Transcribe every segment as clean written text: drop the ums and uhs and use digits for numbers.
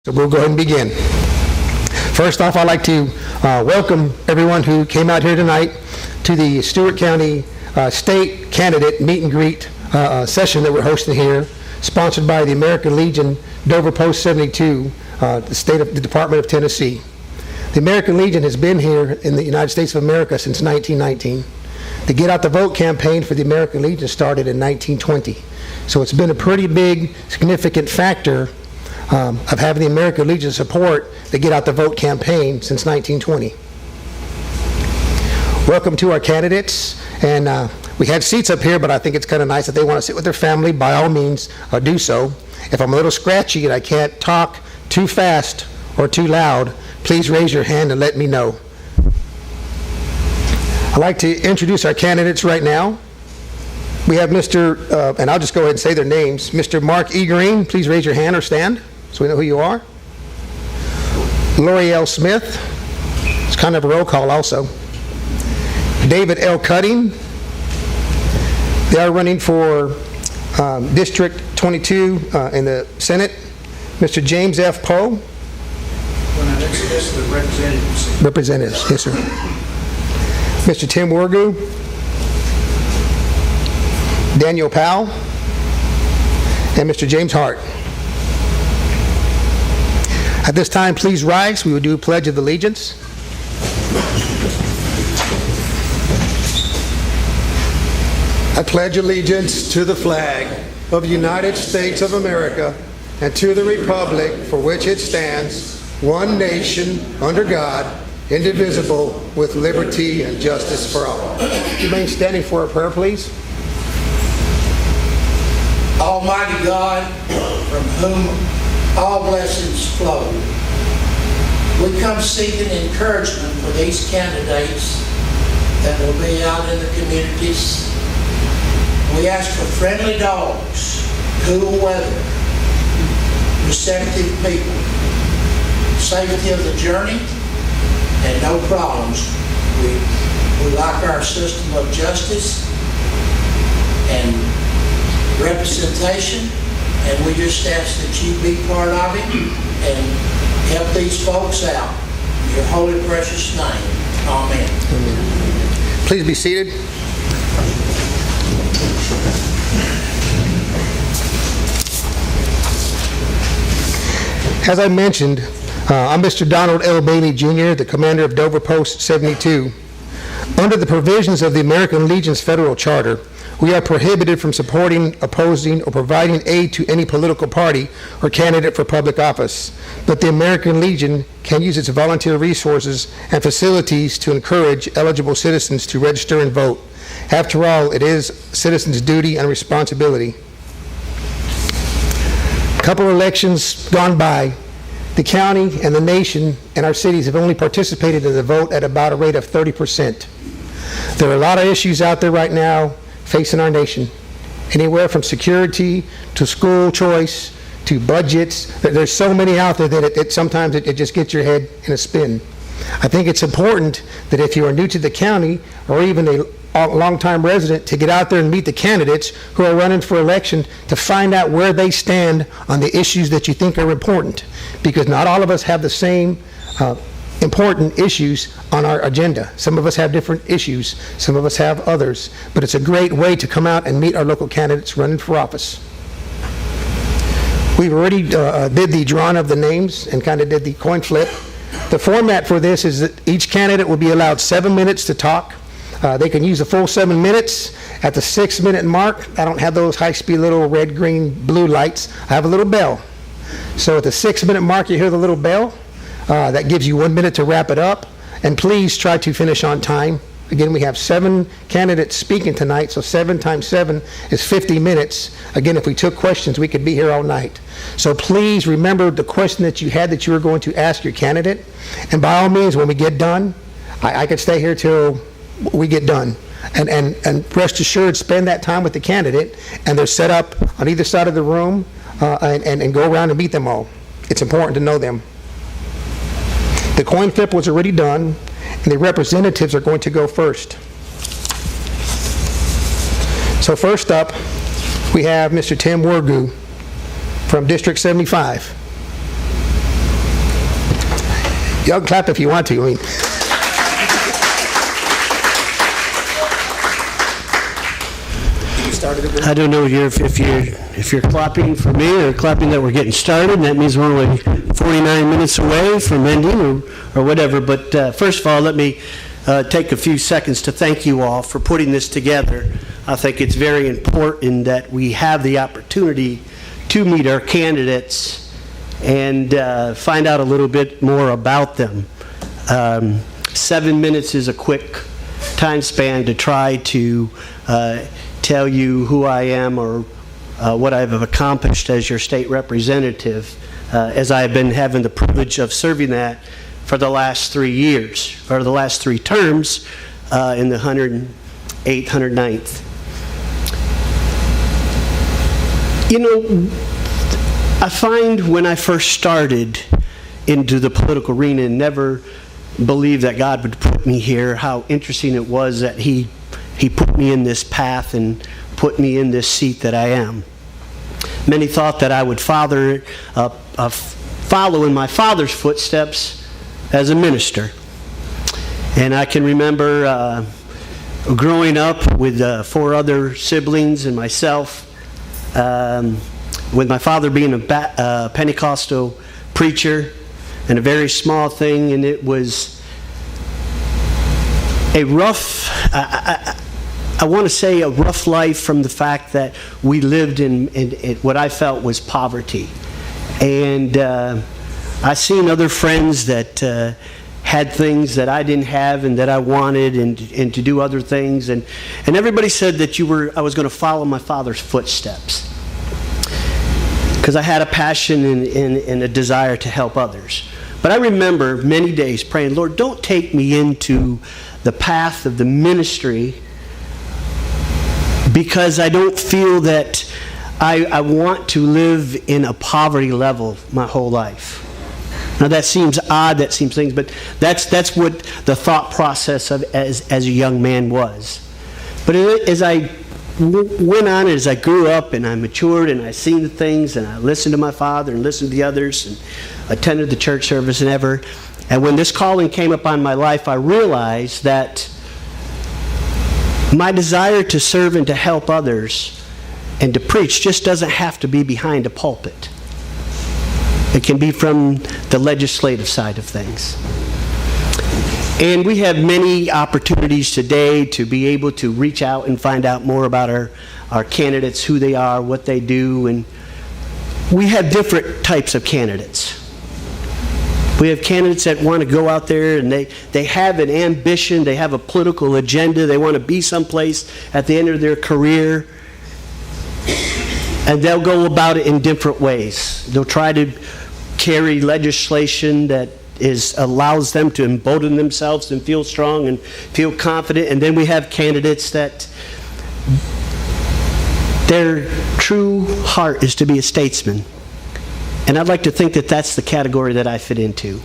So we'll go ahead and begin. First off, I'd like to welcome everyone who came out here tonight to the Stewart County State Candidate Meet and Greet session that we're hosting here, sponsored by the American Legion Dover Post 72, the Department of Tennessee. The American Legion has been here in the United States of America since 1919. The Get Out the Vote campaign for the American Legion started in 1920. So it's been a pretty big, significant factor of having the American Legion support the Get Out the Vote campaign since 1920. Welcome to our candidates, and we had seats up here, but I think it's kind of nice that they want to sit with their family. By all means, do so. If I'm a little scratchy and I can't talk too fast or too loud, please raise your hand and let me know. I'd like to introduce our candidates right now. We have Mr., and I'll just go ahead and say their names, Mr. Mark E. Green, please raise your hand or stand so we know who you are. Lori L. Smith, it's kind of a roll call also. David L. Cutting, they are running for District 22 in the Senate. Mr. James F. Poe. Well, that's the representatives. Representatives, yes sir. Mr. Tim Wargu, Daniel Powell, and Mr. James Hart. At this time, please rise. We will do a Pledge of Allegiance. I pledge allegiance to the flag of the United States of America and to the republic for which it stands, one nation, under God, indivisible, with liberty and justice for all. Remain standing for a prayer, please. Almighty God, from whom all blessings flow, we come seeking encouragement for these candidates that will be out in the communities. We ask for friendly dogs, cool weather, receptive people, safety of the journey, and no problems. We like our system of justice and representation, and we just ask that you be part of it and help these folks out. In your holy, precious name. Amen. Amen. Please be seated. As I mentioned, I'm Mr. Donald L. Bailey, Jr., the commander of Dover Post 72. Under the provisions of the American Legion's federal charter, we are prohibited from supporting, opposing, or providing aid to any political party or candidate for public office. But the American Legion can use its volunteer resources and facilities to encourage eligible citizens to register and vote. After all, it is citizens' duty and responsibility. A couple elections gone by, the county and the nation and our cities have only participated in the vote at about a rate of 30%. There are a lot of issues out there right now facing our nation, anywhere from security to school choice to budgets. There's so many out there that sometimes it just gets your head in a spin. I think it's important that if you are new to the county or even a long-time resident, to get out there and meet the candidates who are running for election to find out where they stand on the issues that you think are important, because not all of us have the same important issues on our agenda. Some of us have different issues, some of us have others, but it's a great way to come out and meet our local candidates running for office. We've already did the drawing of the names and kind of did the coin flip. The format for this is that each candidate will be allowed 7 minutes to talk. They can use the full 7 minutes. At the 6-minute mark, I don't have those high-speed little red, green, blue lights. I have a little bell. So at the 6-minute mark, you hear the little bell. That gives you 1 minute to wrap it up. And please try to finish on time. Again, we have 7 candidates speaking tonight, so 7 times 7 is 50 minutes. Again, if we took questions, we could be here all night. So please remember the question that you had that you were going to ask your candidate. And by all means, when we get done, I could stay here till we get done. And rest assured, spend that time with the candidate, and they're set up on either side of the room, and go around and meet them all. It's important to know them. The coin flip was already done, and the representatives are going to go first. So first up, we have Mr. Tim Wargu from District 75. Y'all can clap if you want to. I mean, I don't know if you're clapping for me or clapping that we're getting started. That means we're only 49 minutes away from ending or whatever. But first of all, let me take a few seconds to thank you all for putting this together. I think it's very important that we have the opportunity to meet our candidates and find out a little bit more about them. 7 minutes is a quick time span to try to tell you who I am or what I've accomplished as your state representative, as I have been having the privilege of serving that for the last 3 years, or the last 3 terms in the 108th, 109th. You know, I find when I first started into the political arena and never believed that God would put me here, how interesting it was that He put me in this path and put me in this seat that I am. Many thought that I would follow in my father's footsteps as a minister. And I can remember growing up with 4 other siblings and myself, with my father being a Pentecostal preacher and a very small thing, and it was a rough, I want to say a rough life from the fact that we lived in what I felt was poverty. And I seen other friends that had things that I didn't have and that I wanted, and to do other things. And everybody said that I was going to follow my father's footsteps, because I had a passion and a desire to help others. But I remember many days praying, Lord, don't take me into the path of the ministry, because I don't feel that I want to live in a poverty level my whole life. Now that seems odd, that seems things, but that's what the thought process of as a young man was. But as I went on, as I grew up and I matured and I seen the things and I listened to my father and listened to the others and attended the church service and when this calling came upon my life, I realized that my desire to serve and to help others and to preach just doesn't have to be behind a pulpit. It can be from the legislative side of things. And we have many opportunities today to be able to reach out and find out more about our candidates, who they are, what they do, and we have different types of candidates. We have candidates that want to go out there and they have an ambition, they have a political agenda, they want to be someplace at the end of their career, and they'll go about it in different ways. They'll try to carry legislation that allows them to embolden themselves and feel strong and feel confident. And then we have candidates that their true heart is to be a statesman. And I'd like to think that that's the category that I fit into.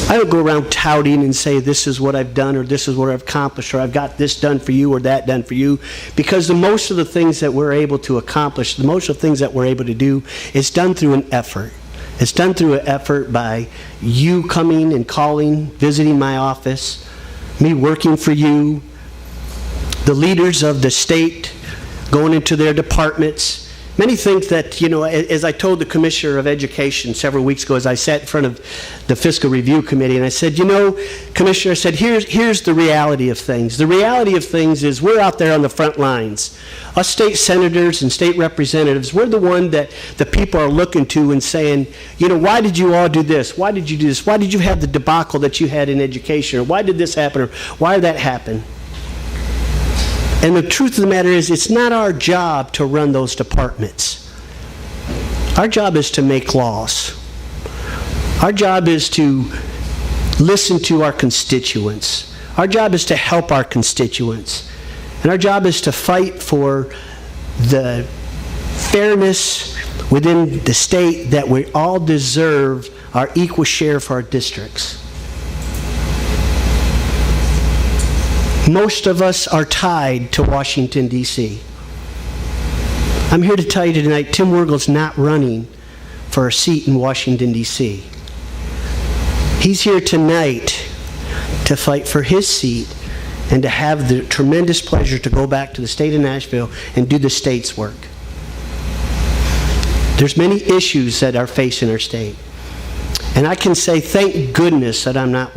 I don't go around touting and say this is what I've done or this is what I've accomplished or I've got this done for you or that done for you, because the most of the things that we're able to accomplish, the most of the things that we're able to do is done through an effort. It's done through an effort by you coming and calling, visiting my office, me working for you, the leaders of the state going into their departments. Many think that, as I told the Commissioner of Education several weeks ago, as I sat in front of the Fiscal Review Committee, and I said, Commissioner, I said, here's the reality of things. The reality of things is we're out there on the front lines. Us state senators and state representatives, we're the one that the people are looking to and saying, why did you all do this? Why did you do this? Why did you have the debacle that you had in education? Or why did this happen? Or why did that happen? And the truth of the matter is, it's not our job to run those departments. Our job is to make laws. Our job is to listen to our constituents. Our job is to help our constituents. And our job is to fight for the fairness within the state, that we all deserve our equal share for our districts. Most of us are tied to Washington, D.C. I'm here to tell you tonight, Tim Wergel's not running for a seat in Washington, D.C. He's here tonight to fight for his seat and to have the tremendous pleasure to go back to the state of Nashville and do the state's work. There's many issues that are facing our state. And I can say thank goodness that I'm not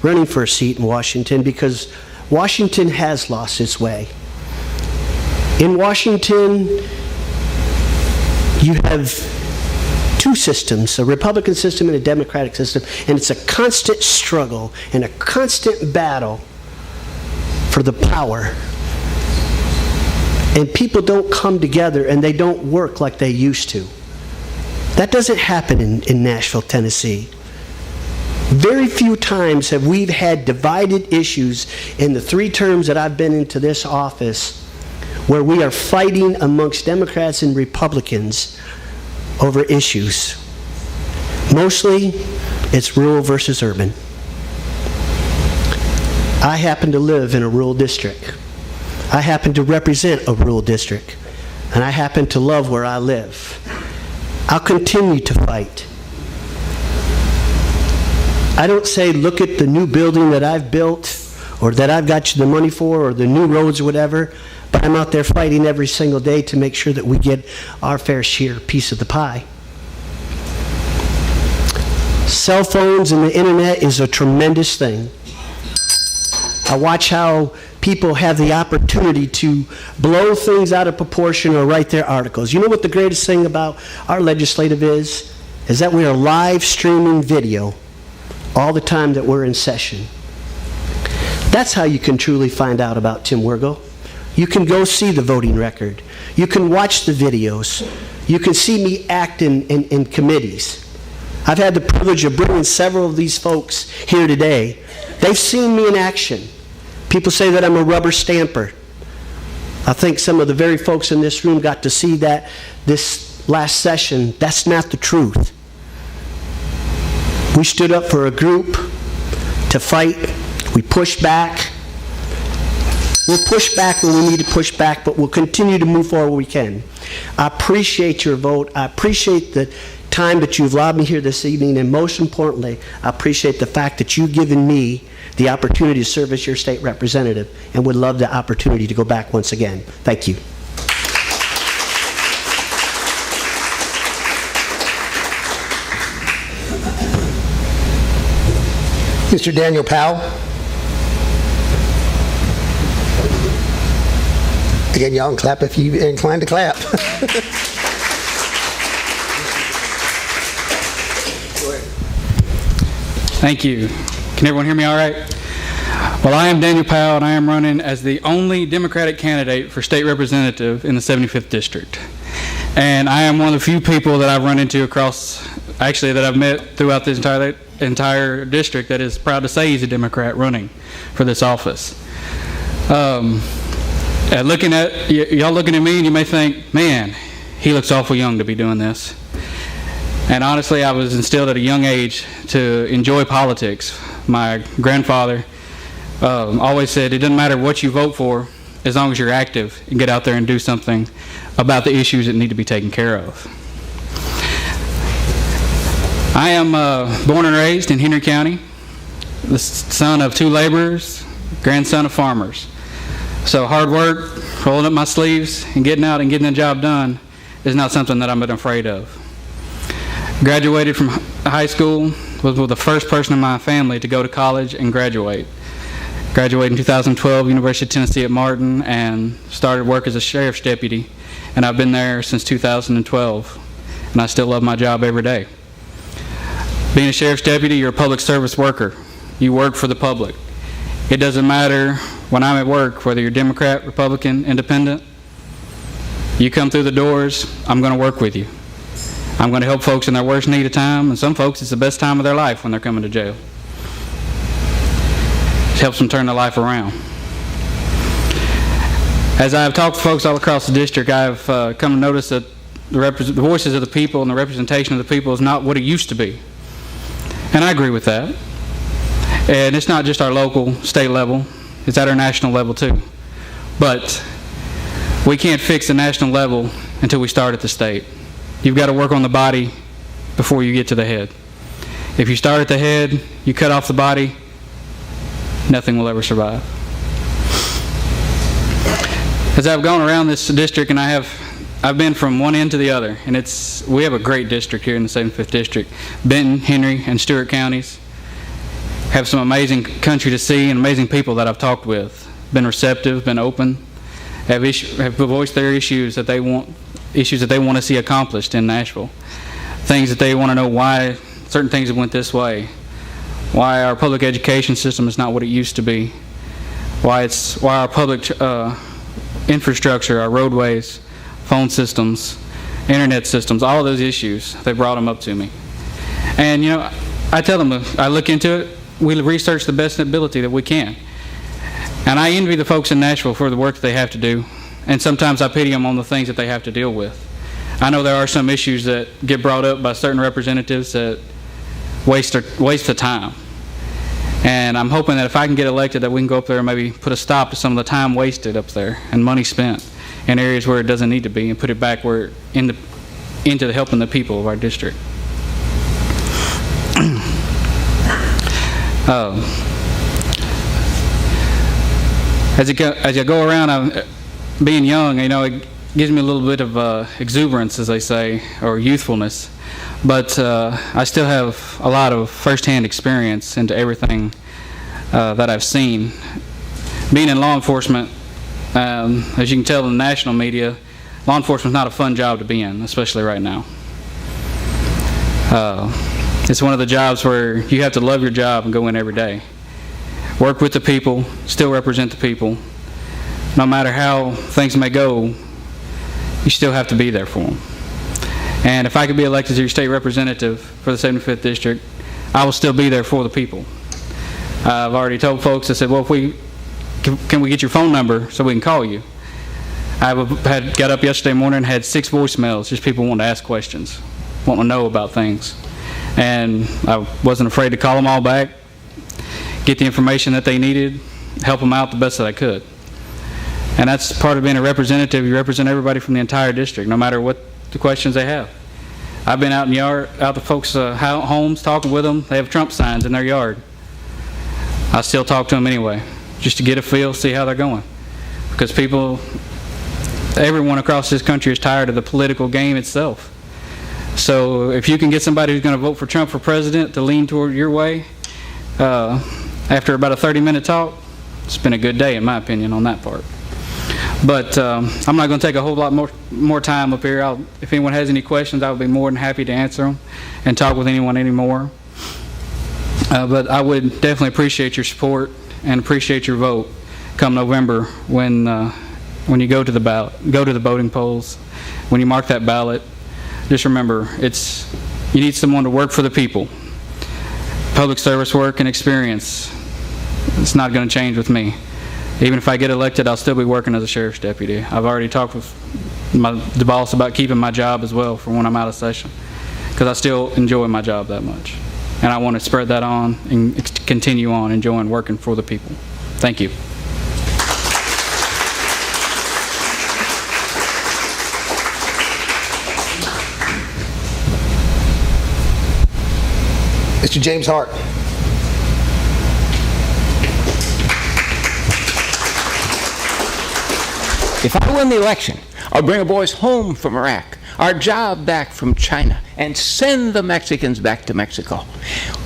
running for a seat in Washington, because Washington has lost its way. In Washington, you have two systems, a Republican system and a Democratic system, and it's a constant struggle and a constant battle for the power. And people don't come together and they don't work like they used to. That doesn't happen in Nashville, Tennessee. Very few times have we had divided issues in the 3 terms that I've been into this office where we are fighting amongst Democrats and Republicans over issues. Mostly, it's rural versus urban. I happen to live in a rural district. I happen to represent a rural district. And I happen to love where I live. I'll continue to fight. I don't say, look at the new building that I've built or that I've got you the money for or the new roads or whatever, but I'm out there fighting every single day to make sure that we get our fair share piece of the pie. Cell phones and the internet is a tremendous thing. I watch how people have the opportunity to blow things out of proportion or write their articles. You know what the greatest thing about our legislative is? Is that we are live streaming video all the time that we're in session. That's how you can truly find out about Tim Wergel. You can go see the voting record. You can watch the videos. You can see me act in committees. I've had the privilege of bringing several of these folks here today. They've seen me in action. People say that I'm a rubber stamper. I think some of the very folks in this room got to see that this last session. That's not the truth. We stood up for a group to fight. We pushed back. We'll push back when we need to push back, but we'll continue to move forward where we can. I appreciate your vote. I appreciate the time that you've allowed me here this evening, and most importantly, I appreciate the fact that you've given me the opportunity to serve as your state representative, and would love the opportunity to go back once again. Thank you. Mr. Daniel Powell. Again, y'all can clap if you're inclined to clap. Thank you. Can everyone hear me all right? Well, I am Daniel Powell, and I am running as the only Democratic candidate for state representative in the 75th District. And I am one of the few people that I've run into that I've met throughout this entire district that is proud to say he's a Democrat running for this office. Y'all looking at me and you may think, man, he looks awful young to be doing this. And honestly, I was instilled at a young age to enjoy politics. My grandfather always said, it doesn't matter what you vote for as long as you're active and get out there and do something about the issues that need to be taken care of. I am born and raised in Henry County, the son of 2 laborers, grandson of farmers. So hard work, rolling up my sleeves, and getting out and getting the job done is not something that I'm afraid of. Graduated from high school, was the first person in my family to go to college and graduate. Graduated in 2012, University of Tennessee at Martin, and started work as a sheriff's deputy. And I've been there since 2012, and I still love my job every day. Being a sheriff's deputy, you're a public service worker. You work for the public. It doesn't matter when I'm at work, whether you're Democrat, Republican, Independent. You come through the doors, I'm going to work with you. I'm going to help folks in their worst need of time, and some folks, it's the best time of their life when they're coming to jail. It helps them turn their life around. As I've talked to folks all across the district, I've come to notice that the voices of the people and the representation of the people is not what it used to be. And I agree with that. And it's not just our local, state level, it's at our national level too. But we can't fix the national level until we start at the state. You've got to work on the body before you get to the head. If you start at the head, you cut off the body, nothing will ever survive. As I've gone around this district, and I've been from one end to the other, and we have a great district here in the 75th District. Benton, Henry, and Stewart counties have some amazing country to see and amazing people that I've talked with. Been receptive, been open, have voiced their issues that they want to see accomplished in Nashville. Things that they want to know why certain things have went this way, why our public education system is not what it used to be, why our public infrastructure, our roadways, phone systems, internet systems, all of those issues, they brought them up to me. And I tell them, I look into it, we research the best ability that we can. And I envy the folks in Nashville for the work that they have to do, and sometimes I pity them on the things that they have to deal with. I know there are some issues that get brought up by certain representatives that waste the time. And I'm hoping that if I can get elected, that we can go up there and maybe put a stop to some of the time wasted up there and money spent in areas where it doesn't need to be, and put it back into helping the people of our district. As I go around, being young, it gives me a little bit of exuberance, as they say, or youthfulness. But I still have a lot of first-hand experience into everything that I've seen. Being in law enforcement, as you can tell in the national media, law enforcement is not a fun job to be in, especially right now. It's one of the jobs where you have to love your job and go in every day. Work with the people, still represent the people. No matter how things may go, you still have to be there for them. And if I could be elected to your state representative for the 75th District, I will still be there for the people. I've already told folks, I said, well, can we get your phone number so we can call you? I got up yesterday morning and had 6 voicemails, just people wanting to ask questions, wanting to know about things. And I wasn't afraid to call them all back, get the information that they needed, help them out the best that I could. And that's part of being a representative. You represent everybody from the entire district, no matter what the questions they have. I've been out in the folks' homes talking with them. They have Trump signs in their yard. I still talk to them anyway, just to get a feel, see how they're going. Because everyone across this country is tired of the political game itself. So if you can get somebody who's going to vote for Trump for president to lean toward your way, after about a 30-minute talk, it's been a good day, in my opinion, on that part. But I'm not going to take a whole lot more time up here. If anyone has any questions, I would be more than happy to answer them and talk with anyone anymore. But I would definitely appreciate your support and appreciate your vote come November when you go to the ballot, go to the voting polls, when you mark that ballot. Just remember, you need someone to work for the people. Public service work and experience, it's not going to change with me. Even if I get elected, I'll still be working as a sheriff's deputy. I've already talked with the boss about keeping my job as well for when I'm out of session, because I still enjoy my job that much. And I want to spread that on and continue on enjoying working for the people. Thank you. Mr. James Hart. If I win the election, I'll bring our boys home from Iraq, our job back from China, and send the Mexicans back to Mexico.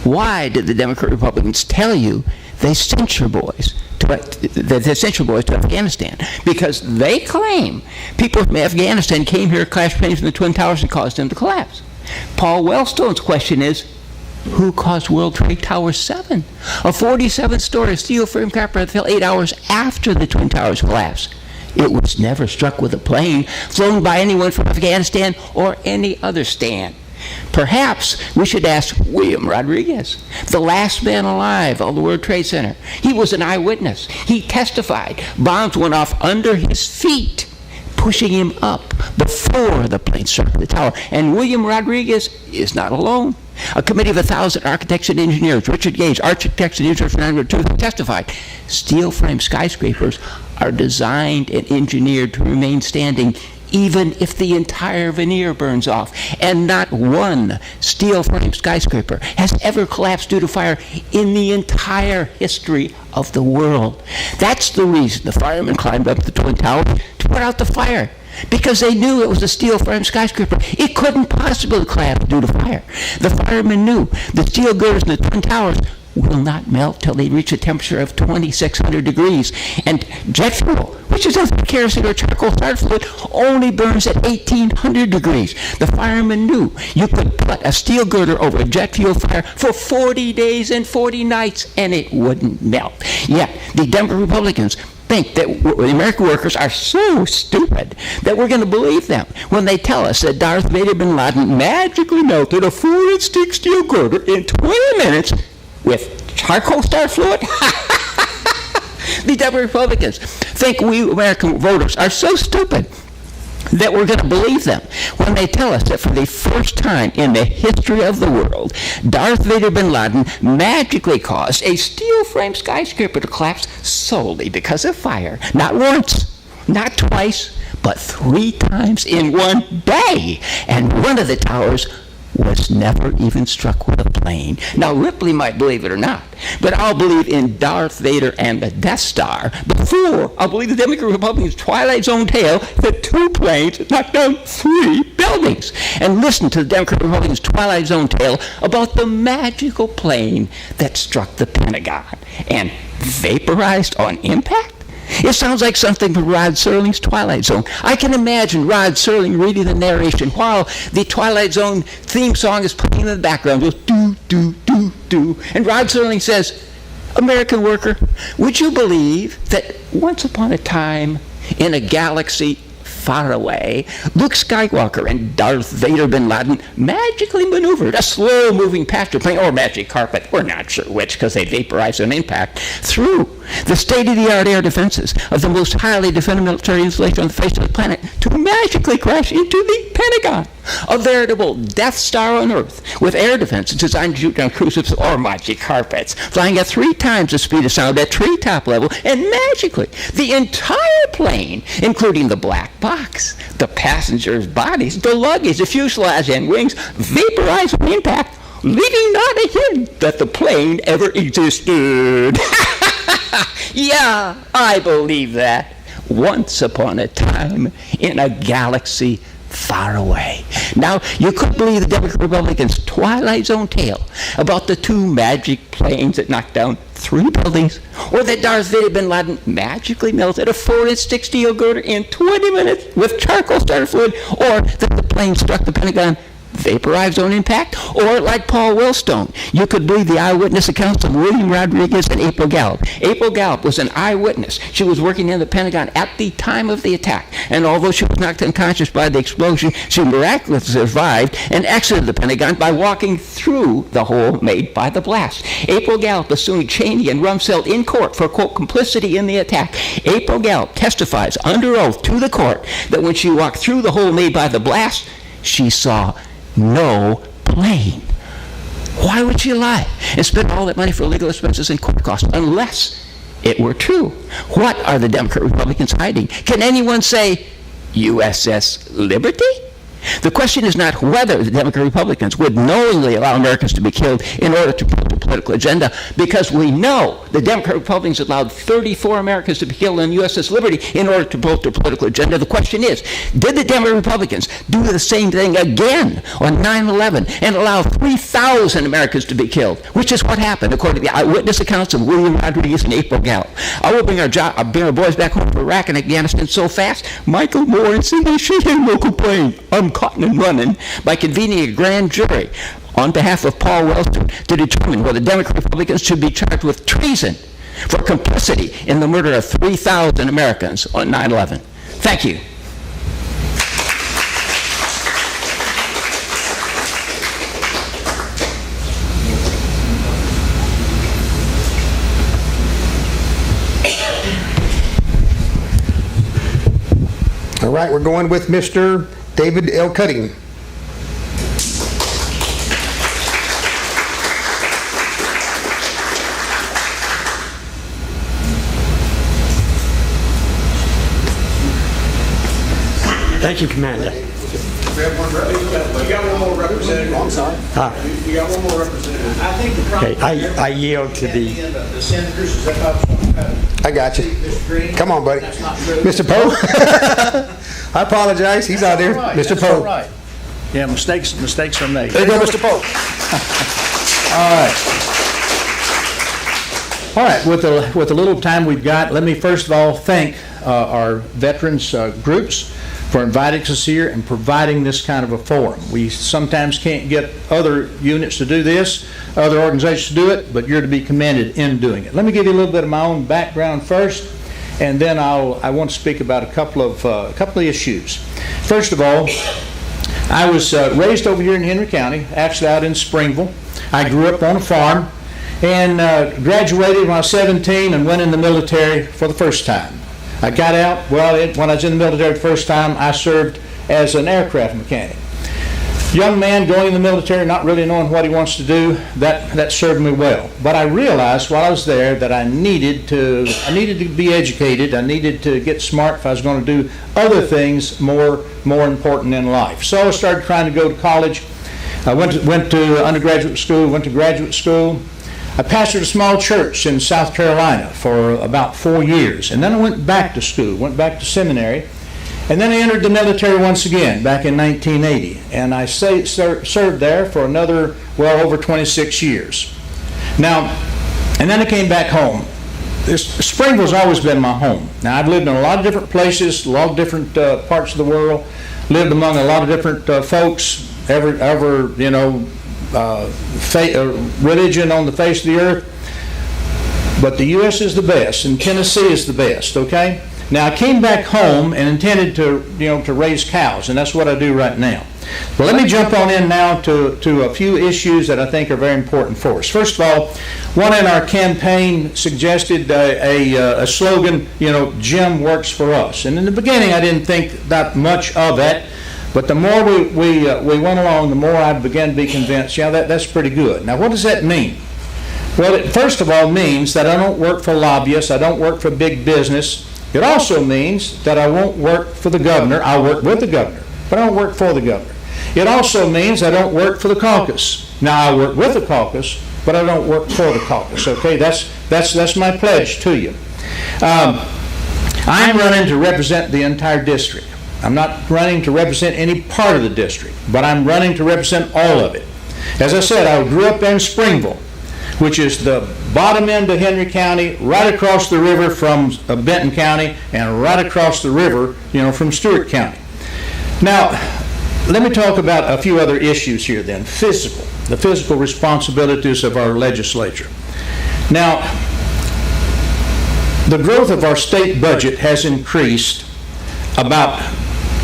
Why did the Democrat Republicans tell you they sent your boys to Afghanistan? Because they claim people from Afghanistan came here, crashed planes from the Twin Towers, and caused them to collapse. Paul Wellstone's question is, who caused World Trade Tower 7? A 47-story steel frame craft that fell 8 hours after the Twin Towers collapsed. It was never struck with a plane flown by anyone from Afghanistan or any other stand. Perhaps we should ask William Rodriguez, the last man alive on the World Trade Center. He was an eyewitness. He testified. Bombs went off under his feet, pushing him up before the plane struck the tower. And William Rodriguez is not alone. A committee of 1,000 architects and engineers, Richard Gage, architects and engineers from 902, testified. Steel frame skyscrapers are designed and engineered to remain standing even if the entire veneer burns off. And not one steel frame skyscraper has ever collapsed due to fire in the entire history of the world. That's the reason the firemen climbed up the Twin Towers to put out the fire. Because they knew it was a steel frame skyscraper. It couldn't possibly collapse due to fire. The firemen knew the steel girders in the Twin Towers will not melt till they reach a temperature of 2,600 degrees. And jet fuel, which is nothing but kerosene or charcoal starter fluid, only burns at 1,800 degrees. The firemen knew you could put a steel girder over a jet fuel fire for 40 days and 40 nights and it wouldn't melt. Yet, the Democrat Republicans think that the American workers are so stupid that we're going to believe them when they tell us that Darth Vader bin Laden magically melted a 4-inch thick steel girder in 20 minutes with charcoal starter fluid. The Democrat Republicans think we American voters are so stupid that we're going to believe them when they tell us that for the first time in the history of the world, Darth Vader bin Laden magically caused a steel frame skyscraper to collapse solely because of fire. Not once, not twice, but 3 times in one day. And one of the towers was never even struck with a plane. Now, Ripley might believe it or not, but I'll believe in Darth Vader and the Death Star before I'll believe the Democrat Republicans' Twilight Zone tale that 2 planes knocked down 3 buildings. And listen to the Democrat Republicans' Twilight Zone tale about the magical plane that struck the Pentagon and vaporized on impact. It sounds like something from Rod Serling's Twilight Zone. I can imagine Rod Serling reading the narration while the Twilight Zone theme song is playing in the background. It goes do, do, do, do. And Rod Serling says, American worker, would you believe that once upon a time in a galaxy far away, Luke Skywalker and Darth Vader bin Laden magically maneuvered a slow-moving passenger plane, or magic carpet, we're not sure which because they vaporized on impact, through the state-of-the-art air defenses of the most highly defended military installation on the face of the planet to magically crash into the Pentagon, a veritable Death Star on Earth with air defenses designed to shoot down cruise ships or magic carpets, flying at 3 times the speed of sound at treetop level, and magically the entire plane, including the black box, the passengers' bodies, the luggage, the fuselage, and wings, vaporized on impact, leaving not a hint that the plane ever existed. Yeah, I believe that. Once upon a time in a galaxy far away. Now, you could believe the Democrat Republicans' Twilight Zone tale about the 2 magic planes that knocked down 3 buildings, or that Darth Vader bin Laden magically melted a 4-inch thick steel girder in 20 minutes with charcoal starter fluid, or that the plane struck the Pentagon, vaporized on impact, or like Paul Wellstone, you could believe the eyewitness accounts of William Rodriguez and April Gallup. April Gallup was an eyewitness. She was working in the Pentagon at the time of the attack, and although she was knocked unconscious by the explosion, she miraculously survived and exited the Pentagon by walking through the hole made by the blast. April Gallup assumed Cheney and Rumsfeld in court for, quote, complicity in the attack. April Gallup testifies under oath to the court that when she walked through the hole made by the blast, she saw no plane. Why would she lie and spend all that money for legal expenses and court costs unless it were true? What are the Democrat Republicans hiding? Can anyone say USS Liberty? The question is not whether the Democrat Republicans would knowingly allow Americans to be killed in order to promote their political agenda, because we know the Democrat Republicans allowed 34 Americans to be killed on USS Liberty in order to promote their political agenda. The question is, did the Democrat Republicans do the same thing again on 9/11 and allow 3,000 Americans to be killed, which is what happened according to the eyewitness accounts of William Rodriguez and April Gallup. I will bring our boys back home from Iraq and Afghanistan so fast, Michael Moore and Cindy Sheehan will complain. I'm caught and running by convening a grand jury on behalf of Paul Wellstone to determine whether Democrat Republicans should be charged with treason for complicity in the murder of 3,000 Americans on 9/11. Thank you. All right, we're going with Mr. David L. Cutting. Thank you, Commander. You got one more representative. I'm sorry. You got one more representative. I think the problem. Okay, I yield to the, The senators, is that how I got you. Mr. Green? Come on, buddy. That's not true. Mr. Poe? I apologize, he's out there. All right, Mr. that's all Poe. right. Yeah, mistakes are made. There you go, Mr. Poe. All right, with the little time we've got, let me first of all thank our veterans groups for inviting us here and providing this kind of a forum. We sometimes can't get other units to do this, other organizations to do it, but you're to be commended in doing it. Let me give you a little bit of my own background first, and then I want to speak about a couple of issues. First of all, I was raised over here in Henry County, actually out in Springville. I grew up on a farm and graduated when I was 17 and went in the military for the first time. I got out, when I was in the military the first time, I served as an aircraft mechanic. Young man going in the military, not really knowing what he wants to do, that served me well. But I realized while I was there that I needed to be educated. I needed to get smart if I was going to do other things more important in life. So I started trying to go to college. I went to undergraduate school, went to graduate school. I pastored a small church in South Carolina for about 4 years, and then I went back to school, went back to seminary, and then I entered the military once again back in 1980, and I served there for another, over 26 years. Now, and then I came back home. Springville's always been my home. Now, I've lived in a lot of different places, a lot of different parts of the world, lived among a lot of different folks, religion on the face of the earth, but the U.S. is the best, and Tennessee is the best, okay? Now, I came back home and intended to raise cows, and that's what I do right now. But let me jump on in now to a few issues that I think are very important for us. First of all, one in our campaign suggested a slogan, Jim works for us. And in the beginning, I didn't think that much of it. But the more we went along, the more I began to be convinced, that's pretty good. Now, what does that mean? Well, it first of all means that I don't work for lobbyists, I don't work for big business. It also means that I won't work for the governor. I'll work with the governor, but I don't work for the governor. It also means I don't work for the caucus. Now, I work with the caucus, but I don't work for the caucus, okay? That's my pledge to you. I'm running to represent the entire district. I'm not running to represent any part of the district, but I'm running to represent all of it. As I said, I grew up in Springville, which is the bottom end of Henry County, right across the river from Benton County, and right across the river, from Stewart County. Now, let me talk about a few other issues here then. The physical responsibilities of our legislature. Now, the growth of our state budget has increased about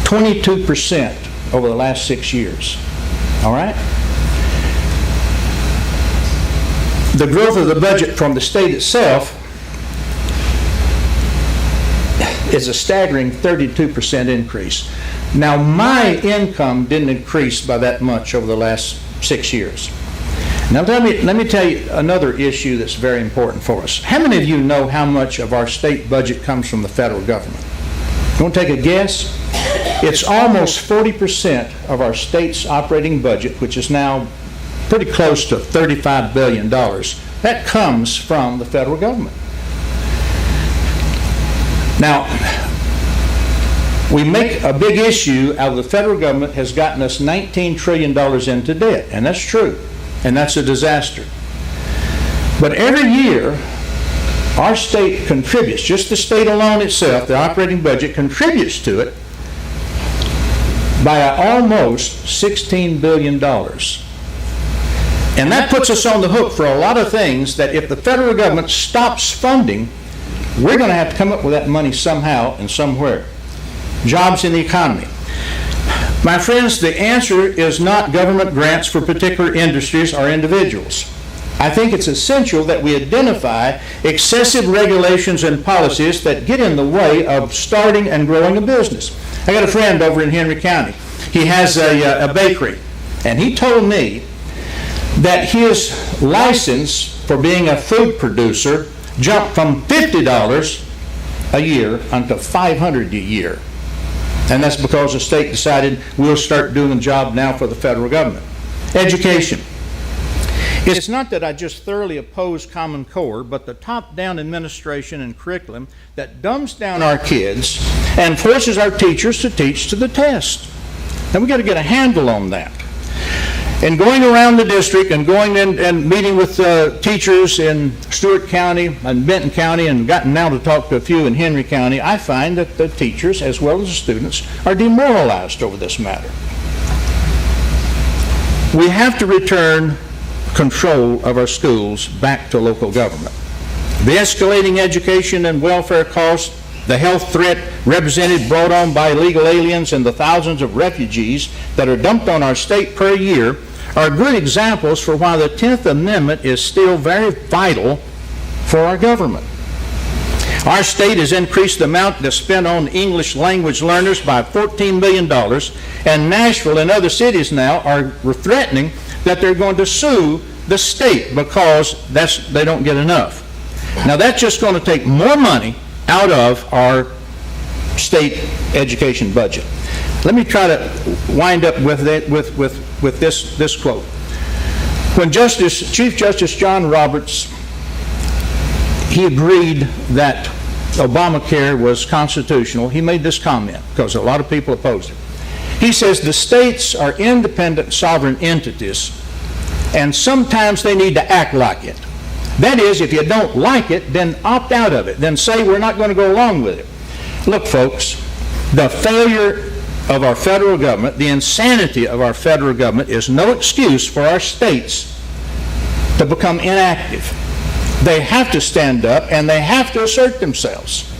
22% over the last 6 years. All right? The growth of the budget from the state itself is a staggering 32% increase. Now, my income didn't increase by that much over the last 6 years. Now, let me tell you another issue that's very important for us. How many of you know how much of our state budget comes from the federal government? You want to take a guess? It's almost 40% of our state's operating budget, which is now pretty close to $35 billion. That comes from the federal government. Now, we make a big issue out of the federal government has gotten us $19 trillion into debt, and that's true, and that's a disaster. But every year, our state contributes, just the state alone itself, the operating budget contributes to it by almost $16 billion. And that puts us on the hook for a lot of things that if the federal government stops funding, we're going to have to come up with that money somehow and somewhere. Jobs in the economy. My friends, the answer is not government grants for particular industries or individuals. I think it's essential that we identify excessive regulations and policies that get in the way of starting and growing a business. I got a friend over in Henry County. He has a bakery, and he told me that his license for being a food producer jumped from $50 a year onto $500 a year. And that's because the state decided we'll start doing the job now for the federal government. Education. It's not that I just thoroughly oppose Common Core, but the top-down administration and curriculum that dumbs down our kids and forces our teachers to teach to the test. And we've got to get a handle on that. And going around the district and going in and meeting with teachers in Stewart County and Benton County and gotten now to talk to a few in Henry County, I find that the teachers as well as the students are demoralized over this matter. We have to return control of our schools back to local government. The escalating education and welfare costs, the health threat brought on by illegal aliens, and the thousands of refugees that are dumped on our state per year are good examples for why the 10th Amendment is still very vital for our government. Our state has increased the amount to spend on English language learners by $14 million, and Nashville and other cities now are threatening that they're going to sue the state because they don't get enough. Now that's just going to take more money out of our state education budget. Let me try to wind up with this quote. When Chief Justice John Roberts, he agreed that Obamacare was constitutional, he made this comment because a lot of people opposed it. He says the states are independent sovereign entities and sometimes they need to act like it. That is, if you don't like it, then opt out of it. Then say we're not going to go along with it. Look, folks, the failure of our federal government, the insanity of our federal government is no excuse for our states to become inactive. They have to stand up and they have to assert themselves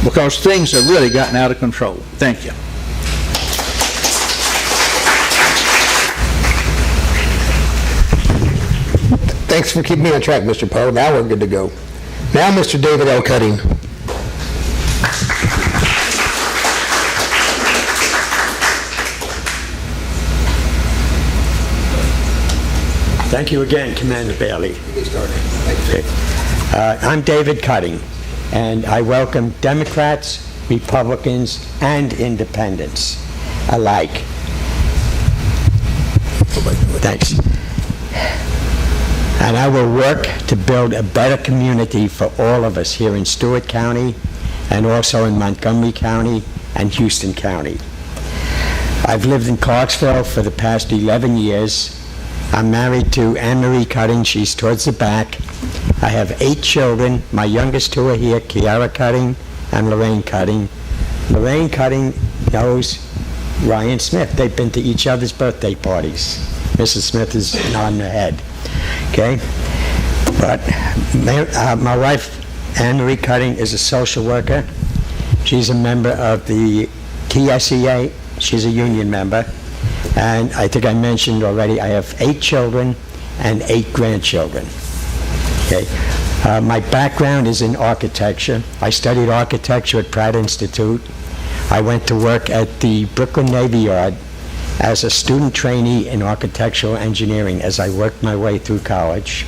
because things have really gotten out of control. Thank you. Thanks for keeping me on track, Mr. Poe. Now we're good to go. Now, Mr. David L. Cutting. Thank you again, Commander Bailey. I'm David Cutting, and I welcome Democrats, Republicans, and Independents alike. Thanks. And I will work to build a better community for all of us here in Stewart County and also in Montgomery County and Houston County. I've lived in Clarksville for the past 11 years. I'm married to Anne Marie Cutting. She's towards the back. I have 8 children. My youngest 2 are here, Kiara Cutting and Lorraine Cutting. Lorraine Cutting knows Ryan Smith. They've been to each other's birthday parties. Mrs. Smith is nodding her head. Okay? But my wife, Anne Marie Cutting, is a social worker. She's a member of the TSEA. She's a union member. And I think I mentioned already, I have 8 children and 8 grandchildren. Okay? My background is in architecture. I studied architecture at Pratt Institute. I went to work at the Brooklyn Navy Yard as a student trainee in architectural engineering as I worked my way through college.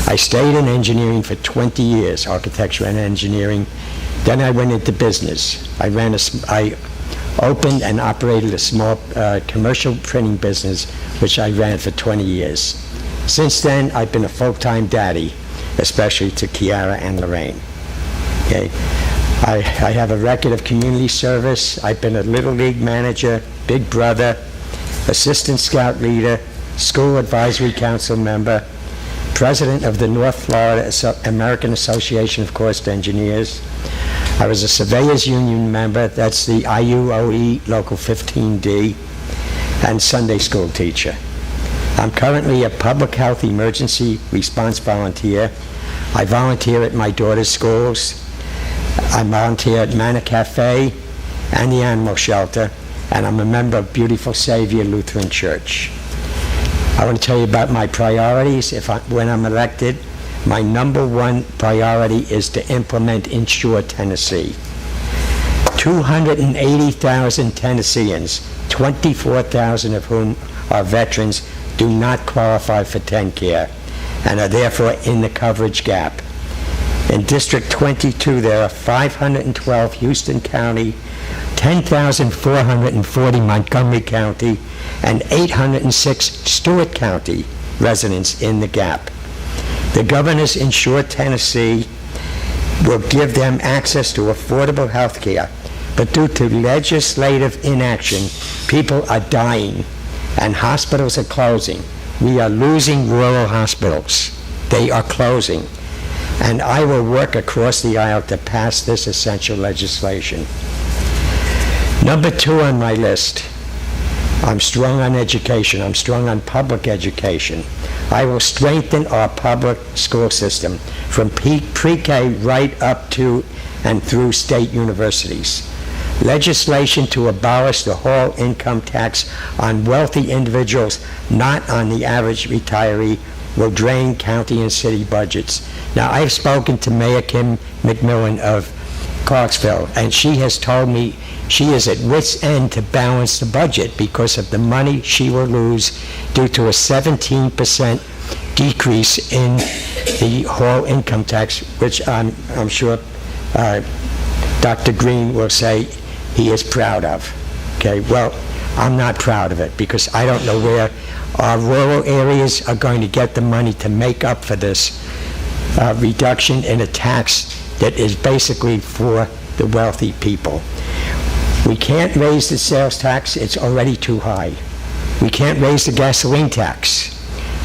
I stayed in engineering for 20 years, architecture and engineering. Then I went into business. I opened and operated a small commercial printing business, which I ran for 20 years. Since then, I've been a full-time daddy, especially to Kiara and Lorraine. Okay. I have a record of community service. I've been a Little League manager, Big Brother, Assistant Scout Leader, School Advisory Council member, President of the North Florida American Association of Coast Engineers. I was a Surveyors Union member, that's the IUOE Local 15D, and Sunday school teacher. I'm currently a public health emergency response volunteer. I volunteer at my daughter's schools. I volunteer at Manor Cafe and the Animal Shelter, and I'm a member of Beautiful Savior Lutheran Church. I want to tell you about my priorities. When I'm elected, my number 1 priority is to implement Insure Tennessee. 280,000 Tennesseans, 24,000 of whom are veterans, do not qualify for TennCare and are therefore in the coverage gap. In District 22, there are 512 Houston County 10,440 Montgomery County and 806 Stewart County residents in the gap. The governor's Insure Tennessee will give them access to affordable health care, but due to legislative inaction, people are dying and hospitals are closing. We are losing rural hospitals. They are closing. And I will work across the aisle to pass this essential legislation. Number 2 on my list, I'm strong on education. I'm strong on public education. I will strengthen our public school system from pre-K right up to and through state universities. Legislation to abolish the whole income tax on wealthy individuals, not on the average retiree, will drain county and city budgets. Now, I've spoken to Mayor Kim McMillan of Clarksville, and she has told me she is at wit's end to balance the budget because of the money she will lose due to a 17% decrease in the whole income tax, which I'm sure Dr. Green will say he is proud of. Okay, well, I'm not proud of it because I don't know where our rural areas are going to get the money to make up for this reduction in a tax that is basically for the wealthy people. We can't raise the sales tax, it's already too high. We can't raise the gasoline tax.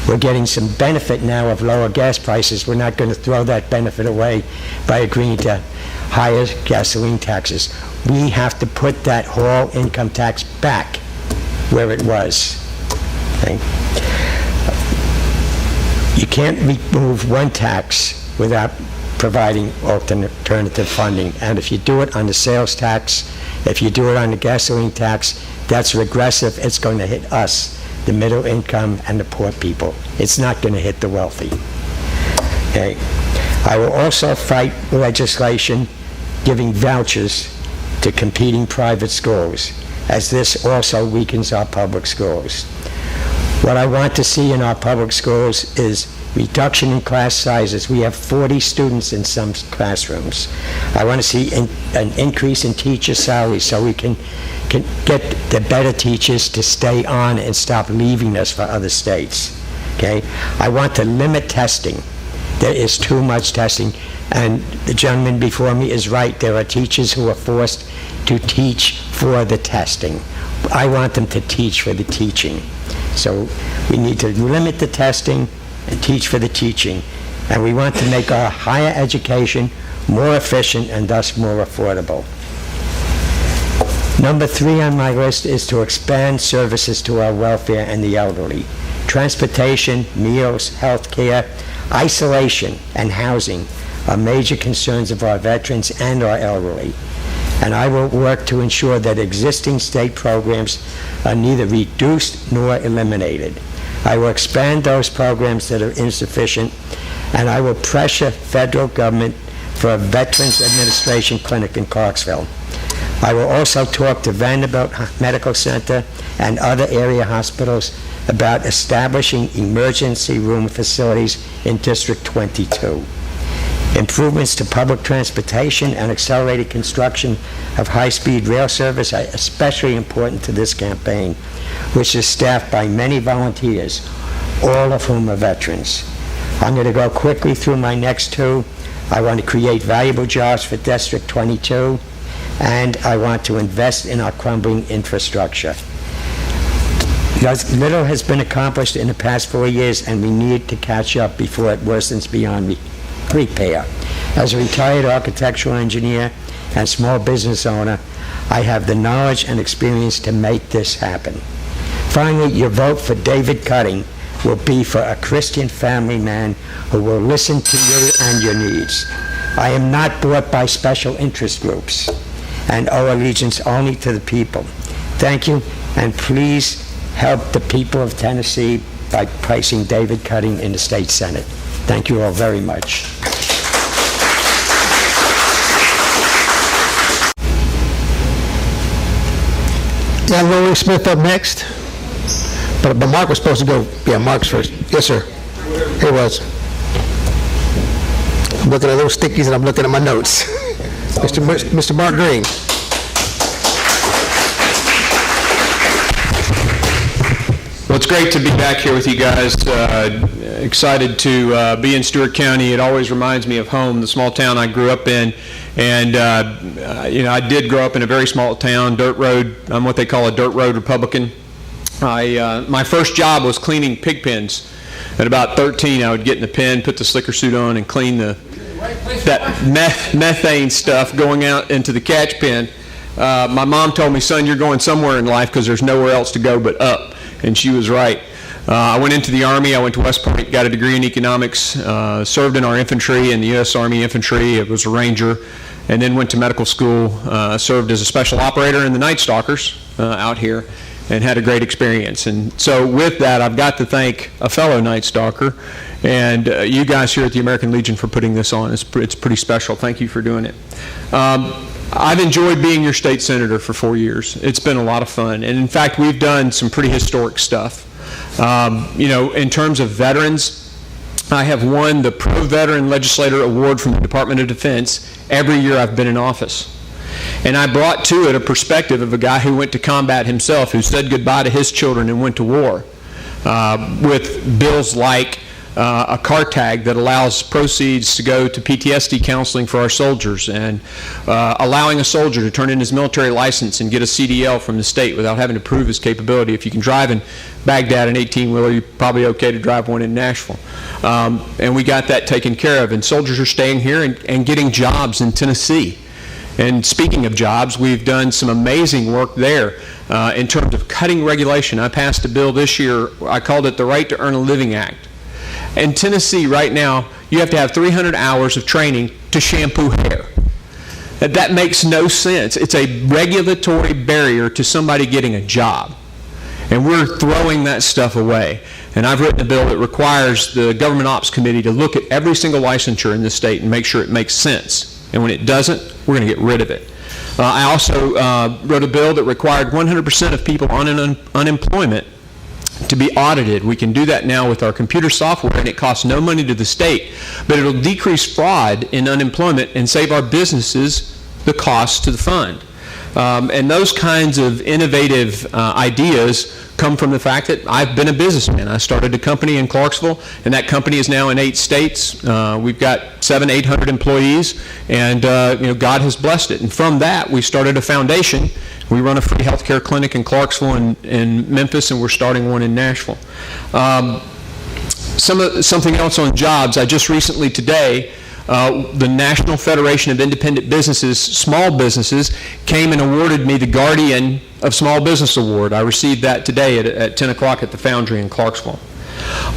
We're getting some benefit now of lower gas prices. We're not going to throw that benefit away by agreeing to higher gasoline taxes. We have to put that whole income tax back where it was. Okay? You can't remove one tax without providing alternative funding. And if you do it on the sales tax, if you do it on the gasoline tax, that's regressive. It's going to hit us, the middle income and the poor people. It's not going to hit the wealthy. Okay. I will also fight legislation giving vouchers to competing private schools, as this also weakens our public schools. What I want to see in our public schools is reduction in class sizes. We have 40 students in some classrooms. I want to see an increase in teacher salaries so we can get the better teachers to stay on and stop leaving us for other states. Okay? I want to limit testing. There is too much testing. And the gentleman before me is right. There are teachers who are forced to teach for the testing. I want them to teach for the teaching. So we need to limit the testing and teach for the teaching. And we want to make our higher education more efficient and thus more affordable. Number 3 on my list is to expand services to our welfare and the elderly. Transportation, meals, health care, isolation, and housing are major concerns of our veterans and our elderly. And I will work to ensure that existing state programs are neither reduced nor eliminated. I will expand those programs that are insufficient, and I will pressure federal government for a Veterans Administration clinic in Clarksville. I will also talk to Vanderbilt Medical Center and other area hospitals about establishing emergency room facilities in District 22. Improvements to public transportation and accelerated construction of high-speed rail service are especially important to this campaign, which is staffed by many volunteers, all of whom are veterans. I'm going to go quickly through my next 2. I want to create valuable jobs for District 22, and I want to invest in our crumbling infrastructure. Little has been accomplished in the past 4 years, and we need to catch up before it worsens beyond repair. As a retired architectural engineer and small business owner, I have the knowledge and experience to make this happen. Finally, your vote for David Cutting will be for a Christian family man who will listen to you and your needs. I am not bought by special interest groups and owe allegiance only to the people. Thank you, and please help the people of Tennessee by placing David Cutting in the State Senate. Thank you all very much. Dan Lowry Smith up next. But Mark was supposed to go. Yeah, Mark's first. Yes, sir. He was. I'm looking at those stickies and I'm looking at my notes. Mr. Mark Green. Well, it's great to be back here with you guys. Excited to be in Stewart County. It always reminds me of home, the small town I grew up in. And, I did grow up in a very small town, dirt road. I'm what they call a dirt road Republican. My first job was cleaning pig pens. At about 13, I would get in the pen, put the slicker suit on, and clean that methane stuff going out into the catch pen. My mom told me, son, you're going somewhere in life because there's nowhere else to go but up. And she was right. I went into the Army. I went to West Point, got a degree in economics, served in our infantry in the U.S. Army Infantry. I was a Ranger, and then went to medical school, served as a special operator in the Night Stalkers out here, and had a great experience. And so with that, I've got to thank a fellow Night Stalker and you guys here at the American Legion for putting this on. It's pretty special. Thank you for doing it. I've enjoyed being your state senator for 4 years. It's been a lot of fun. And in fact, we've done some pretty historic stuff. In terms of veterans, I have won the Pro Veteran Legislator Award from the Department of Defense every year I've been in office. And I brought to it a perspective of a guy who went to combat himself, who said goodbye to his children and went to war, with bills like a car tag that allows proceeds to go to PTSD counseling for our soldiers, and allowing a soldier to turn in his military license and get a CDL from the state without having to prove his capability. If you can drive in Baghdad an 18-wheeler, you're probably okay to drive one in Nashville. And we got that taken care of. And soldiers are staying here and getting jobs in Tennessee. And speaking of jobs, we've done some amazing work there in terms of cutting regulation. I passed a bill this year. I called it the Right to Earn a Living Act. In Tennessee right now, you have to have 300 hours of training to shampoo hair. That makes no sense. It's a regulatory barrier to somebody getting a job. And we're throwing that stuff away. And I've written a bill that requires the Government Ops Committee to look at every single licensure in the state and make sure it makes sense. And when it doesn't, we're going to get rid of it. I also wrote a bill that required 100% of people on unemployment to be audited. We can do that now with our computer software, and it costs no money to the state, but it'll decrease fraud in unemployment and save our businesses the cost to the fund. And those kinds of innovative ideas come from the fact that I've been a businessman. I started a company in Clarksville, and that company is now in 8 states. We've got 700-800 employees, and God has blessed it. And from that, we started a foundation. We run a free healthcare clinic in Clarksville and in Memphis, and we're starting one in Nashville. Something else on jobs. I just recently today, the National Federation of Independent Businesses, small businesses, came and awarded me the Guardian of Small Business Award. I received that today at 10 o'clock at the Foundry in Clarksville.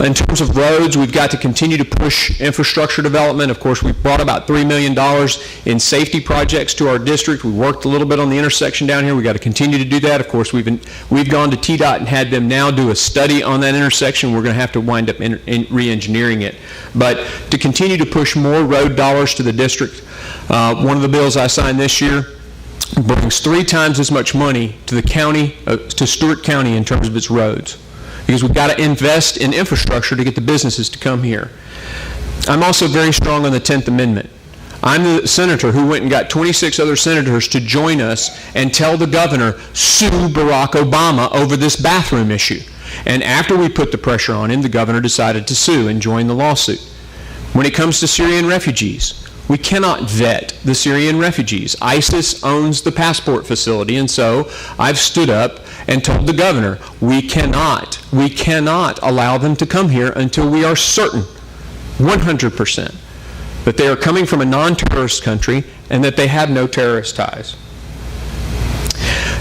In terms of roads, we've got to continue to push infrastructure development. Of course, we've brought about $3 million in safety projects to our district. We worked a little bit on the intersection down here. We've got to continue to do that. Of course, we've gone to TDOT and had them now do a study on that intersection. We're going to have to wind up re-engineering it. But to continue to push more road dollars to the district, one of the bills I signed this year brings 3 times as much money to the county, to Stewart County in terms of its roads, because we've got to invest in infrastructure to get the businesses to come here. I'm also very strong on the 10th Amendment. I'm the senator who went and got 26 other senators to join us and tell the governor, sue Barack Obama over this bathroom issue. And after we put the pressure on him, the governor decided to sue and join the lawsuit. When it comes to Syrian refugees, we cannot vet the Syrian refugees. ISIS owns the passport facility, and so I've stood up and told the governor, we cannot allow them to come here until we are certain, 100%, that they are coming from a non-terrorist country and that they have no terrorist ties.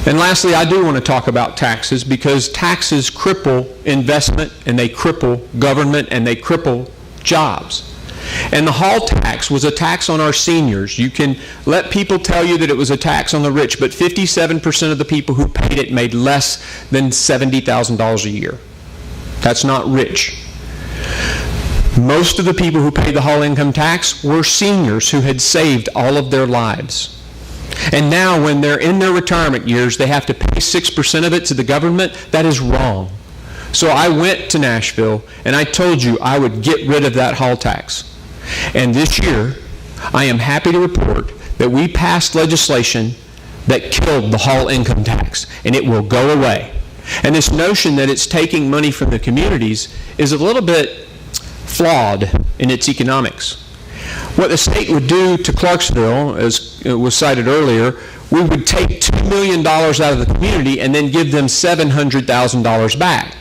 And lastly, I do want to talk about taxes, because taxes cripple investment, and they cripple government, and they cripple jobs. And the Hall tax was a tax on our seniors. You can let people tell you that it was a tax on the rich, but 57% of the people who paid it made less than $70,000 a year. That's not rich. Most of the people who paid the Hall income tax were seniors who had saved all of their lives. And now when they're in their retirement years, they have to pay 6% of it to the government. That is wrong. So I went to Nashville and I told you I would get rid of that Hall tax. And this year, I am happy to report that we passed legislation that killed the Hall income tax, and it will go away. And this notion that it's taking money from the communities is a little bit flawed in its economics. What the state would do to Clarksville, as was cited earlier, we would take $2 million out of the community and then give them $700,000 back.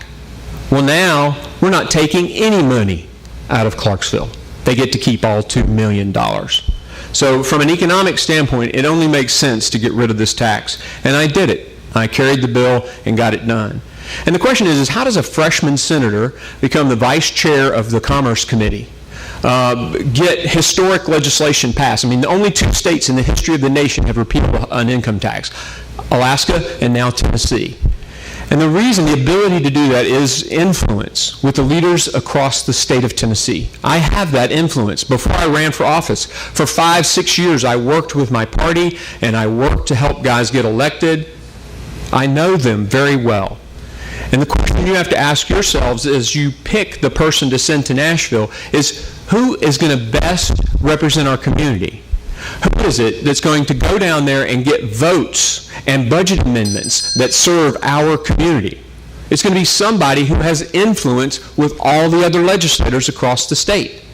Well, now we're not taking any money out of Clarksville. They get to keep all $2 million. So from an economic standpoint, it only makes sense to get rid of this tax. And I did it. I carried the bill and got it done. And the question is how does a freshman senator become the vice chair of the Commerce Committee? Get historic legislation passed. I mean, the only 2 states in the history of the nation have repealed an income tax, Alaska and now Tennessee. And the reason, the ability to do that is influence with the leaders across the state of Tennessee. I have that influence. Before I ran for office, for 5-6 years, I worked with my party and I worked to help guys get elected. I know them very well. And the question you have to ask yourselves as you pick the person to send to Nashville is, who is going to best represent our community? Who is it that's going to go down there and get votes and budget amendments that serve our community? It's going to be somebody who has influence with all the other legislators across the state,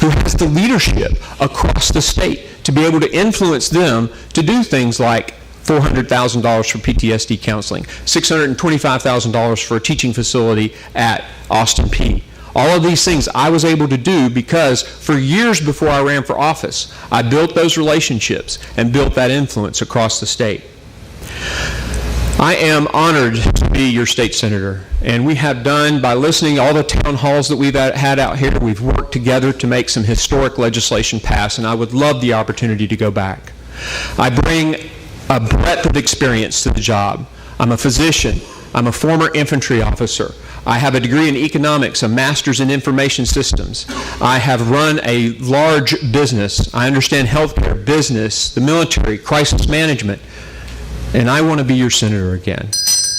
who has the leadership across the state to be able to influence them to do things like $400,000 for PTSD counseling, $625,000 for a teaching facility at Austin Peay. All of these things I was able to do because for years before I ran for office, I built those relationships and built that influence across the state. I am honored to be your state senator, and we have done, by listening to all the town halls that we've had out here, we've worked together to make some historic legislation pass, and I would love the opportunity to go back. I bring a breadth of experience to the job. I'm a physician. I'm a former infantry officer. I have a degree in economics, a master's in information systems. I have run a large business. I understand healthcare, business, the military, crisis management, and I want to be your senator again.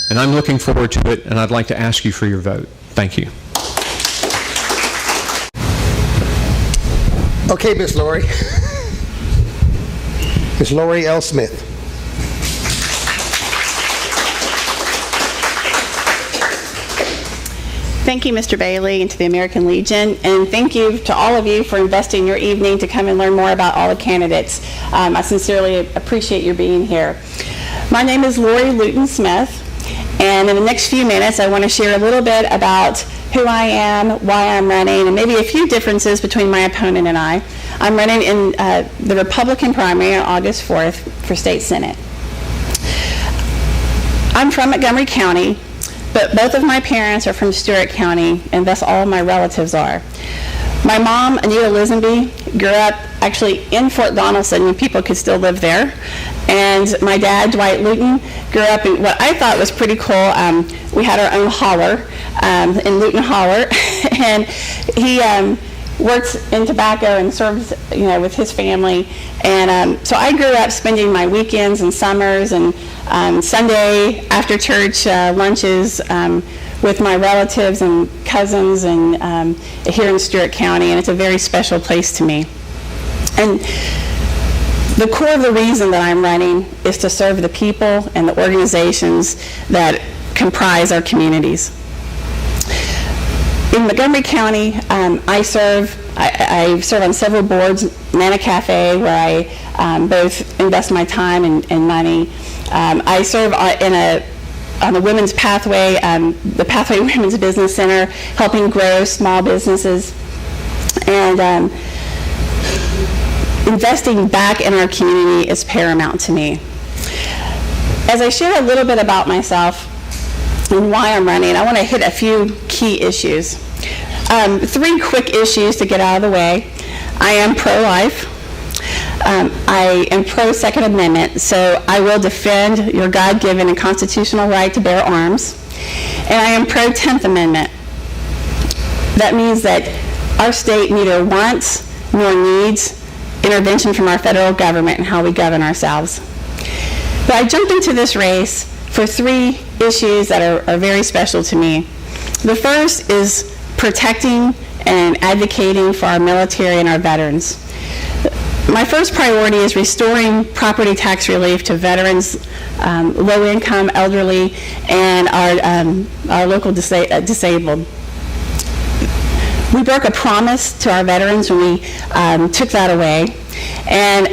And I'm looking forward to it, and I'd like to ask you for your vote. Thank you. Okay, Ms. Lori. Ms. Lori L. Smith. Thank you, Mr. Bailey, and to the American Legion, and thank you to all of you for investing your evening to come and learn more about all the candidates. I sincerely appreciate your being here. My name is Lori Luton Smith, and in the next few minutes I want to share a little bit about who I am, why I'm running, and maybe a few differences between my opponent and I. I'm running in the Republican primary on August 4th for State Senate. I'm from Montgomery County, but both of my parents are from Stewart County, and thus all of my relatives are. My mom, Anita Lisenby, grew up actually in Fort Donelson when people could still live there. And my dad, Dwight Luton, grew up in what I thought was pretty cool. We had our own holler in Luton Holler, and he worked in tobacco and served, with his family. And so I grew up spending my weekends and summers and Sunday after church lunches with my relatives and cousins and here in Stewart County, and it's a very special place to me. And the core of the reason that I'm running is to serve the people and the organizations that comprise our communities. In Montgomery County, I serve on several boards, Nana Cafe, where I both invest my time and money. I serve on the Women's Pathway, the Pathway Women's Business Center, helping grow small businesses. And investing back in our community is paramount to me. As I share a little bit about myself and why I'm running, I want to hit a few key issues. 3 quick issues to get out of the way. I am pro-life. I am pro-Second Amendment, so I will defend your God-given and constitutional right to bear arms. And I am pro-10th Amendment. That means that our state neither wants nor needs intervention from our federal government in how we govern ourselves. But I jumped into this race for 3 issues that are very special to me. The first is protecting and advocating for our military and our veterans. My first priority is restoring property tax relief to veterans, low-income, elderly, and our local disabled. We broke a promise to our veterans when we took that away, and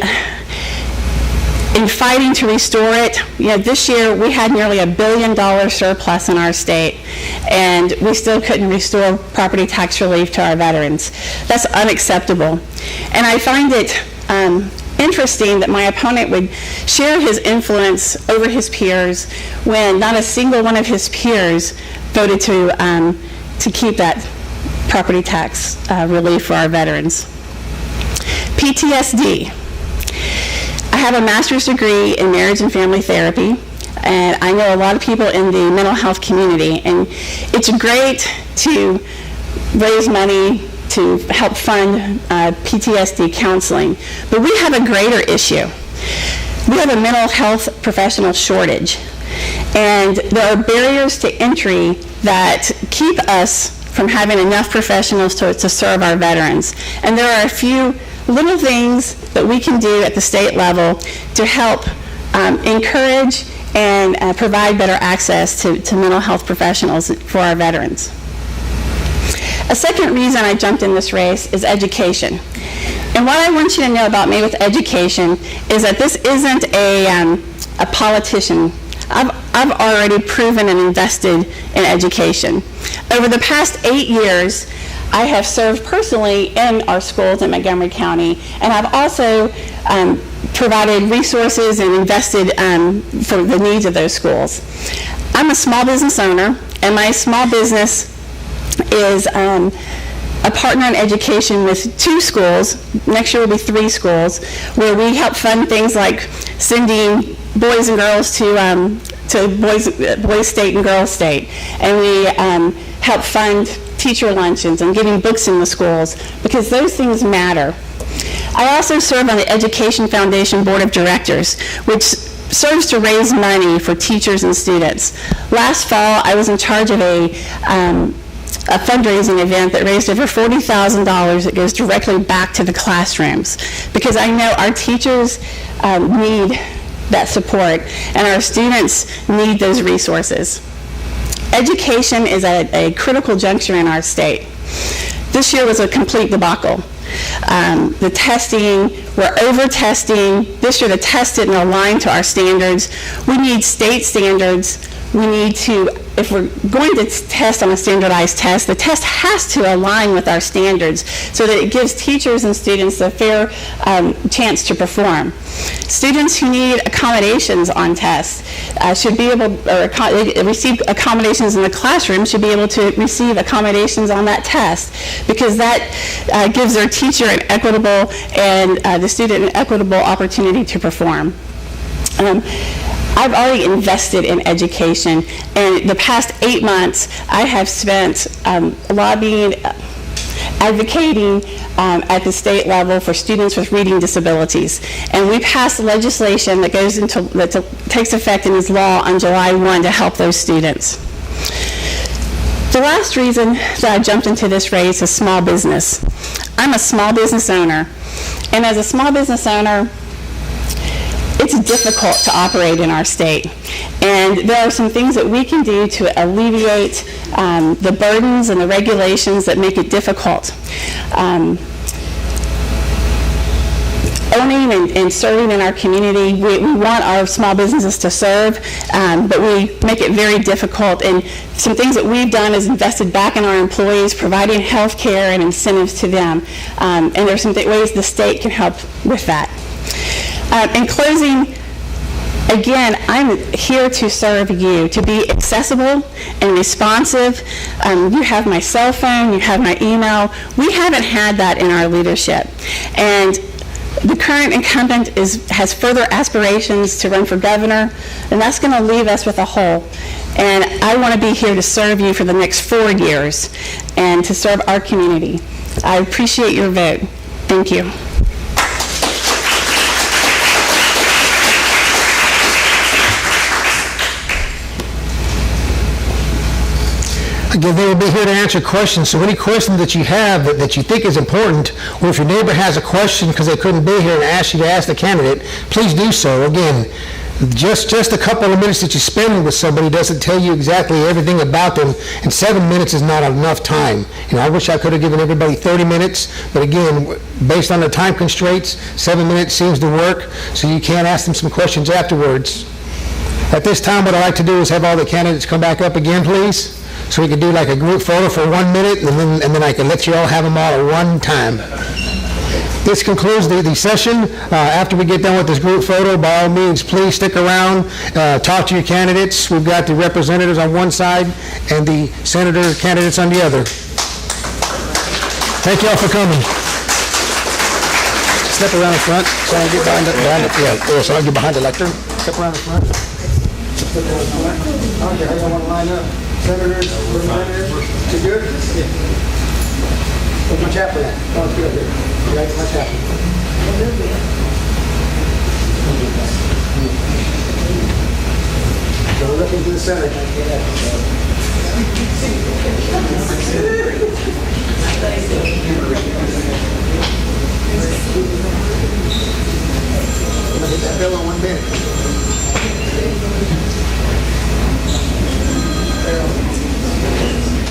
in fighting to restore it, this year we had nearly $1 billion surplus in our state, and we still couldn't restore property tax relief to our veterans. That's unacceptable. And I find it interesting that my opponent would share his influence over his peers when not a single one of his peers voted to keep that property tax relief for our veterans. PTSD. I have a master's degree in marriage and family therapy, and I know a lot of people in the mental health community, and it's great to raise money to help fund PTSD counseling, but we have a greater issue. We have a mental health professional shortage, and there are barriers to entry that keep us from having enough professionals to serve our veterans. And there are a few little things that we can do at the state level to help encourage and provide better access to mental health professionals for our veterans. A second reason I jumped in this race is education. And what I want you to know about me with education is that this isn't a politician. I've already proven and invested in education. Over the past 8 years, I have served personally in our schools in Montgomery County, and I've also provided resources and invested for the needs of those schools. I'm a small business owner, and my small business is a partner in education with 2 schools. Next year will be 3 schools, where we help fund things like sending boys and girls to Boys State and Girls State, and we help fund teacher luncheons and getting books in the schools, because those things matter. I also serve on the Education Foundation Board of Directors, which serves to raise money for teachers and students. Last fall, I was in charge of a fundraising event that raised over $40,000 that goes directly back to the classrooms, because I know our teachers need that support, and our students need those resources. Education is at a critical juncture in our state. This year was a complete debacle. The testing, we're over-testing. This year the test didn't align to our standards. We need state standards. We need to, if we're going to test on a standardized test, the test has to align with our standards so that it gives teachers and students a fair chance to perform. Students who need accommodations on tests should be able, or receive accommodations in the classroom should be able to receive accommodations on that test, because that gives their teacher an equitable and the student an equitable opportunity to perform. I've already invested in education, and the past 8 months I have spent lobbying, advocating at the state level for students with reading disabilities. And we passed legislation that takes effect and is law on July 1 to help those students. The last reason that I jumped into this race is small business. I'm a small business owner, and as a small business owner, it's difficult to operate in our state, and there are some things that we can do to alleviate the burdens and the regulations that make it difficult. Owning and serving in our community, we want our small businesses to serve, but we make it very difficult. And some things that we've done is invested back in our employees, providing health care and incentives to them. And there's some ways the state can help with that. In closing, again, I'm here to serve you, to be accessible and responsive. You have my cell phone, you have my email. We haven't had that in our leadership. And the current incumbent has further aspirations to run for governor, and that's going to leave us with a hole. And I want to be here to serve you for the next 4 years and to serve our community. I appreciate your vote. Thank you. Again, they will be here to answer questions, so any question that you have that you think is important, or if your neighbor has a question because they couldn't be here and ask you to ask the candidate, please do so. Again, just a couple of minutes that you spend with somebody doesn't tell you exactly everything about them, and 7 minutes is not enough time. I wish I could have given everybody 30 minutes, but again, based on the time constraints, 7 minutes seems to work, so you can ask them some questions afterwards. At this time, what I'd like to do is have all the candidates come back up again, please, so we can do like a group photo for 1 minute, and then I can let you all have them all at one time. This concludes the session. After we get done with this group photo, by all means, please stick around, talk to your candidates. We've got the representatives on one side and the senator candidates on the other. Thank you all for coming. Step around the front, so I get behind so I get behind the lectern. Step around the front. Step around the front. Okay, I want to line up. Senators, representatives, you good? Yeah. Where's my chaplain at? Oh, it's good here. Right, my chaplain. So we're looking to the center.